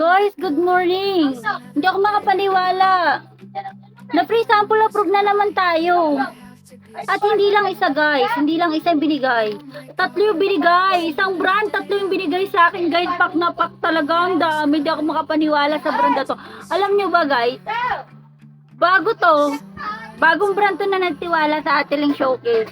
Guys, good morning. Hindi ako makapaniwala. Na free sample approve na naman tayo. At hindi lang isa guys, hindi lang isa yung binigay. Tatlo yung binigay, isang brand, tatlo yung binigay sa akin guys. Pak na pak talaga, ang dami. Hindi ako makapaniwala sa brand na to. Alam nyo ba guys, bago to, bagong brand to na nagtiwala sa Ateling Showcase.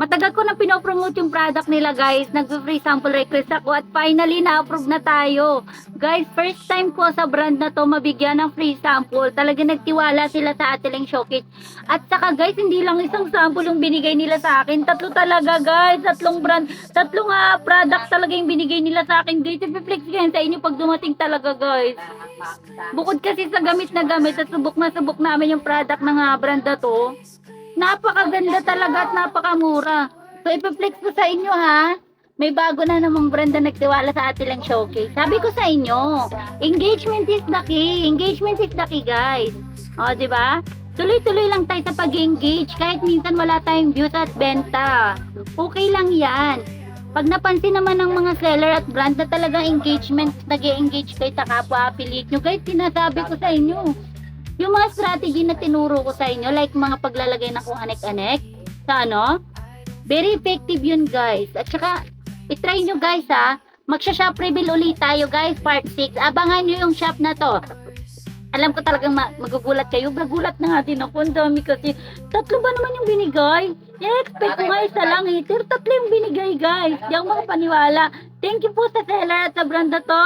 Matagal ko na pinopromote yung product nila guys. Nag-free sample request ako at finally na-approve na tayo. Guys, first time ko sa brand na to mabigyan ng free sample. Talaga nagtiwala sila sa Ateling Showcase. At saka guys, hindi lang isang sample yung binigay nila sa akin. Tatlo talaga guys. Tatlong brand, tatlong product talaga yung binigay nila sa akin guys. I-flex ko yan sa inyo pag dumating talaga guys. Bukod kasi sa gamit na gamit at subok na subok namin yung product ng brand na to. Napakaganda talaga at napakamura. So, ipiplex ko sa inyo ha. May bago na namang brand na nagtiwala sa Ateling Showcase. Sabi ko sa inyo, engagement is the key. Engagement is the key, guys. O, di ba? Tuloy-tuloy lang tayo sa pag-engage. Kahit minsan wala tayong views at benta. Okay lang yan. Pag napansin naman ng mga seller at brand na talagang engagement, nag-engage kayo sa kapwa affiliate nyo, guys, sinasabi ko sa inyo. Yung mga strategy na tinuro ko sa inyo, like mga paglalagay ng kung anek-anek, sa ano, very effective yun guys. At saka, itry nyo guys ha, magsha-shop reveal ulit tayo guys, part 6. Abangan nyo yung shop na to. Alam ko talagang magugulat kayo. Magulat na nga din ako, ang dami kasi. Tatlo ba naman yung binigay? I-expect ko nga isa lang eh. Pero tatlo yung binigay guys. Di ako makapaniwala. Thank you po sa seller at sa brand na to.